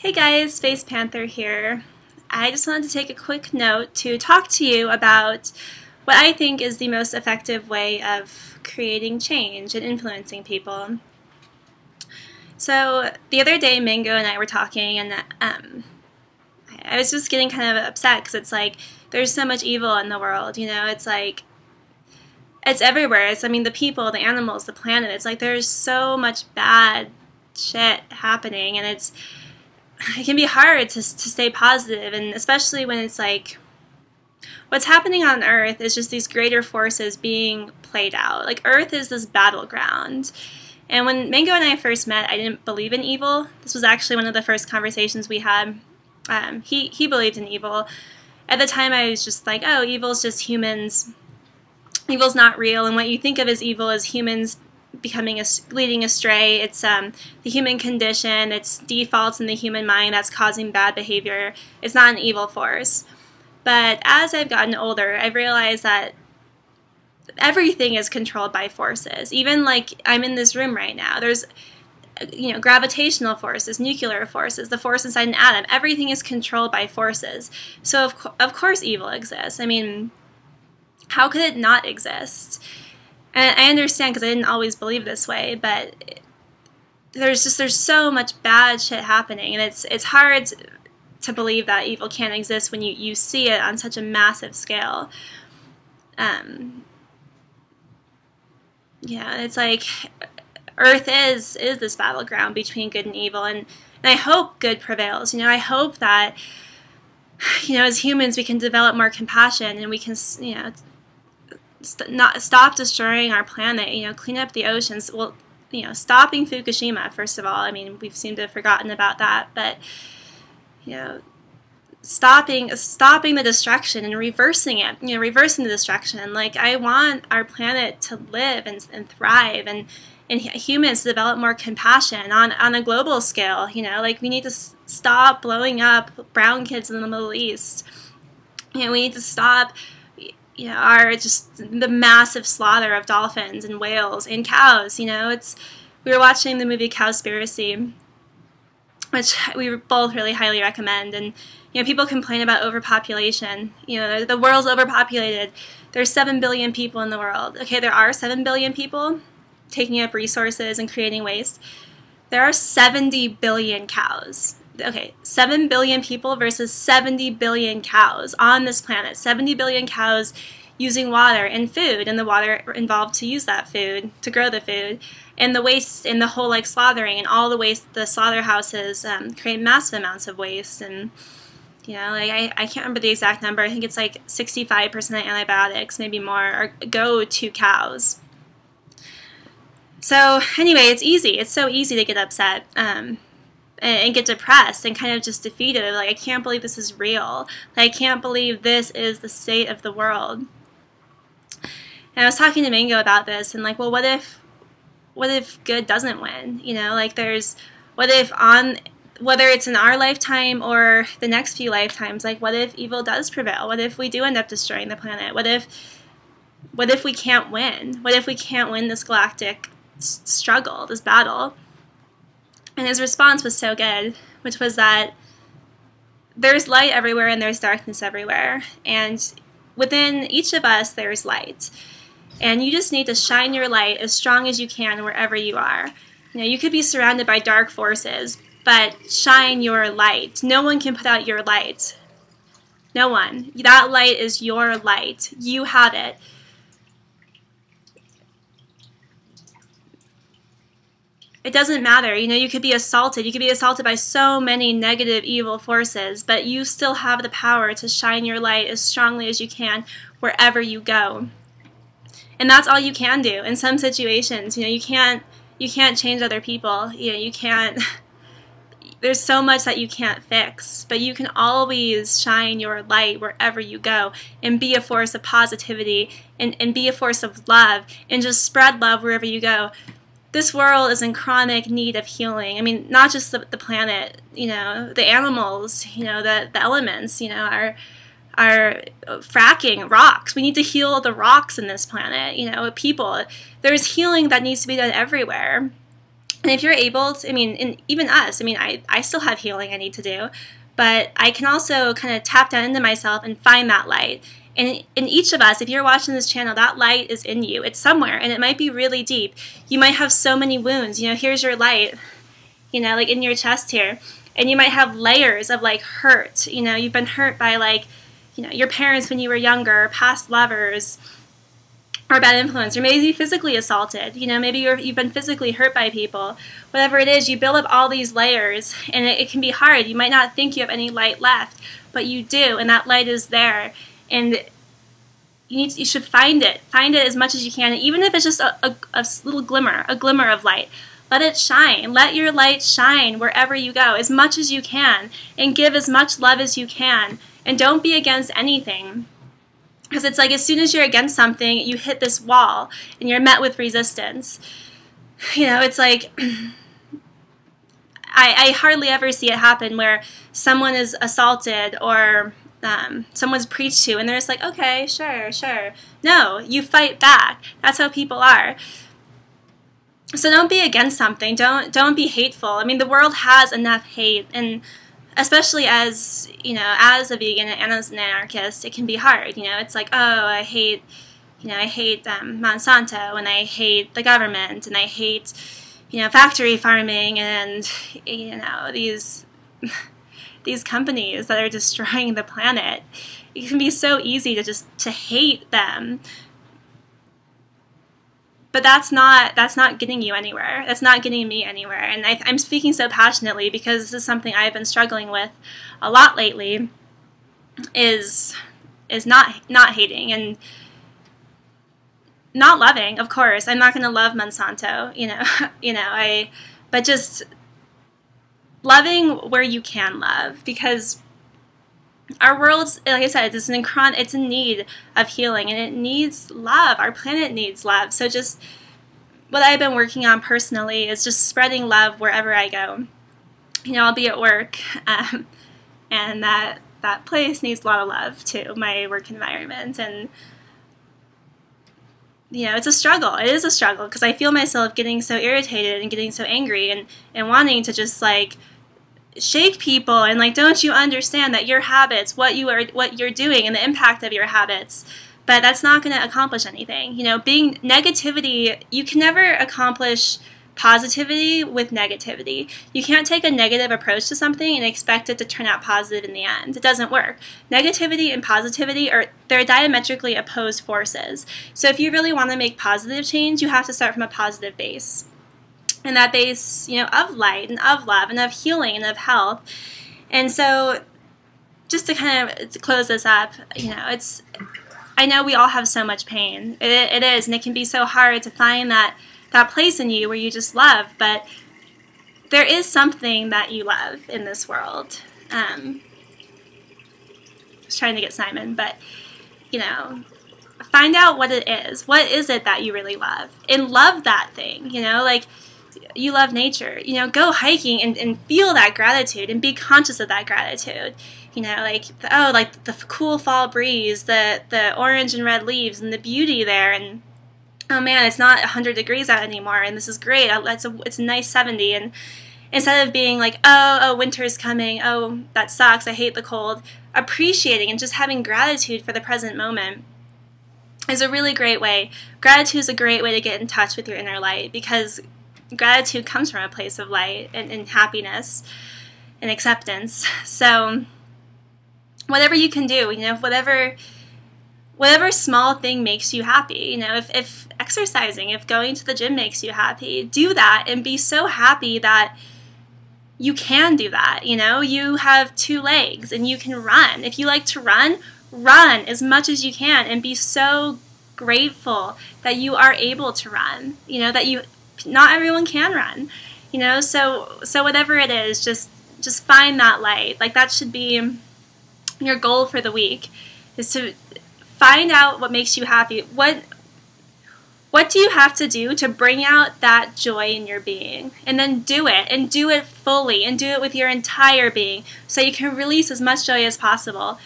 Hey guys, Panther here. I just wanted to take a quick note to talk to you about what I think is the most effective way of creating change and influencing people. So the other day, Mango and I were talking, and I was just getting kind of upset because it's like there's so much evil in the world. It's like it's everywhere. I mean, the people, the animals, the planet. It's like there's so much bad shit happening, and it can be hard to stay positive, and especially when it's like what's happening on Earth is just these greater forces being played out. Like Earth is this battleground. And when Mango and I first met, I didn't believe in evil. This was actually one of the first conversations we had. He believed in evil. At the time, I was just like, oh, evil's just humans. Evil's not real, and what you think of as evil is humans leading astray. It's the human condition. It's defaults in the human mind that's causing bad behavior. It's not an evil force. But as I've gotten older, I've realized that everything is controlled by forces. Even like I'm in this room right now. There's gravitational forces, nuclear forces, the force inside an atom. Everything is controlled by forces. So of course evil exists. I mean, how could it not exist? And I understand because I didn't always believe this way, but there's so much bad shit happening, and it's hard to believe that evil can't exist when you see it on such a massive scale. It's like Earth is this battleground between good and evil, and I hope good prevails. I hope that as humans we can develop more compassion, and we can not stop destroying our planet, clean up the oceans. Well, stopping Fukushima, first of all. I mean, we've seemed to have forgotten about that, but stopping the destruction and reversing it, reversing the destruction. Like, I want our planet to live and thrive, and humans to develop more compassion on a global scale. Like, we need to stop blowing up brown kids in the Middle East. We need to stop the massive slaughter of dolphins and whales and cows. We were watching the movie Cowspiracy, which we both really highly recommend, and people complain about overpopulation. The world's overpopulated. There's 7 billion people in the world. Okay, there are 7 billion people taking up resources and creating waste. There are 70 billion cows. Okay, 7 billion people versus 70 billion cows on this planet. 70 billion cows using water and food, and the water involved to use that food, to grow the food, and the waste and the whole slaughtering and all the waste. The slaughterhouses create massive amounts of waste, and I can't remember the exact number. I think it's like 65% of antibiotics, maybe more, go to cows. So anyway, it's easy. It's so easy to get upset. And get depressed and kind of just defeated. Like, I can't believe this is real. Like, I can't believe this is the state of the world. And I was talking to Mango about this, and like, well, what if good doesn't win? Whether it's in our lifetime or the next few lifetimes, like, what if evil does prevail? What if we do end up destroying the planet? What if we can't win? What if we can't win this galactic struggle, this battle? And his response was so good, which was that there's light everywhere and there's darkness everywhere. And within each of us, there's light. And you just need to shine your light as strong as you can wherever you are. You could be surrounded by dark forces, but shine your light. No one can put out your light. No one. That light is your light. You have it. It doesn't matter. You could be assaulted. You could be assaulted by so many negative, evil forces, but you still have the power to shine your light as strongly as you can wherever you go. And that's all you can do. In some situations, you can't change other people. You can't. There's so much that you can't fix, but you can always shine your light wherever you go and be a force of positivity and be a force of love and just spread love wherever you go. This world is in chronic need of healing. I mean, not just the planet, the animals, the elements, are fracking rocks. We need to heal the rocks in this planet, people. There's healing that needs to be done everywhere. And if you're able to, I mean, and even us, I mean, I still have healing I need to do, but I can also kind of tap down into myself and find that light. And in each of us, if you're watching this channel, that light is in you. It's somewhere, and it might be really deep. You might have so many wounds. You know, here's your light, you know, like in your chest here. And you might have layers of like hurt. You know, you've been hurt by like, you know, your parents when you were younger, past lovers, or bad influence, or maybe physically assaulted. You know, maybe you've been physically hurt by people. Whatever it is, you build up all these layers, and it can be hard. You might not think you have any light left, but you do, and that light is there. And you should find it. Find it as much as you can, even if it's just a little glimmer, of light. Let it shine. Let your light shine wherever you go, as much as you can, and give as much love as you can. And don't be against anything. Because it's like as soon as you're against something, you hit this wall, and you're met with resistance. You know, it's like, I hardly ever see it happen where someone is assaulted or someone's preached to, and they're just like, okay, sure. No, you fight back. That's how people are. So don't be against something. Don't be hateful. I mean, the world has enough hate, and especially as, you know, as a vegan and as an anarchist, it can be hard. You know, it's like, oh, I hate Monsanto, and I hate the government, and I hate, you know, factory farming, and, you know, these companies that are destroying the planet. It can be so easy to hate them. But that's not getting you anywhere. That's not getting me anywhere. And I'm speaking so passionately because this is something I've been struggling with a lot lately, is not hating and not loving. Of course, I'm not going to love Monsanto, but just loving where you can love, because our world's, like I said, it's in need of healing, and it needs love. Our planet needs love. So just what I've been working on personally is just spreading love wherever I go. You know, I'll be at work, and that place needs a lot of love too, my work environment. And you know, it's a struggle. It is a struggle, because I feel myself getting so irritated and getting so angry and wanting to just like shake people and like, don't you understand that your habits, what you're doing, and the impact of your habits? But that's not going to accomplish anything. You know, being negativity, you can never accomplish positivity with negativity. You can't take a negative approach to something and expect it to turn out positive in the end. It doesn't work. Negativity and positivity they're diametrically opposed forces. So if you really want to make positive change, you have to start from a positive base. And that base, you know, of light and of love and of healing and of health. And so just to kind of close this up, you know, I know we all have so much pain. It is, and it can be so hard to find that place in you where you just love, but there is something that you love in this world. I was trying to get Simon, but, you know, find out what it is. What is it that you really love? And love that thing, you know, like, you love nature, you know, go hiking and feel that gratitude and be conscious of that gratitude. You know, like, like the cool fall breeze, the orange and red leaves, and the beauty there, and oh man, it's not 100 degrees out anymore, and this is great. It's a nice 70, and instead of being like, oh, winter's coming, oh, that sucks, I hate the cold, appreciating and just having gratitude for the present moment is a really great way. Gratitude is a great way to get in touch with your inner light, because gratitude comes from a place of light and happiness and acceptance. So whatever you can do, you know, whatever small thing makes you happy, you know, if exercising, if going to the gym makes you happy, do that and be so happy that you can do that. You know, you have 2 legs and you can run. If you like to run as much as you can, and be so grateful that you are able to run, you know, not everyone can run, you know, so whatever it is, just find that light. Like, that should be your goal for the week, is to find out what makes you happy. What do you have to do to bring out that joy in your being? And then do it, and do it fully, and do it with your entire being, so you can release as much joy as possible.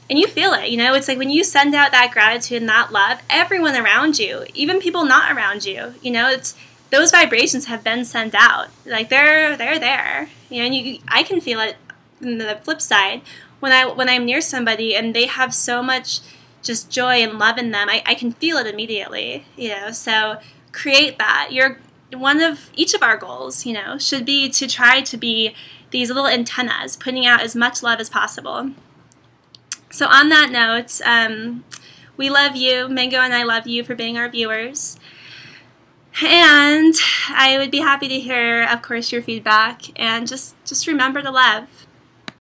And you feel it, you know, it's like when you send out that gratitude and that love, everyone around you, even people not around you, you know, those vibrations have been sent out. Like they're there, you know, and I can feel it. On the flip side, when I'm near somebody and they have so much just joy and love in them, I can feel it immediately, you know. So create that. One of each of our goals, you know, should be to try to be these little antennas, putting out as much love as possible. So on that note, we love you. Mango and I love you for being our viewers. And I would be happy to hear, of course, your feedback. And just remember to love.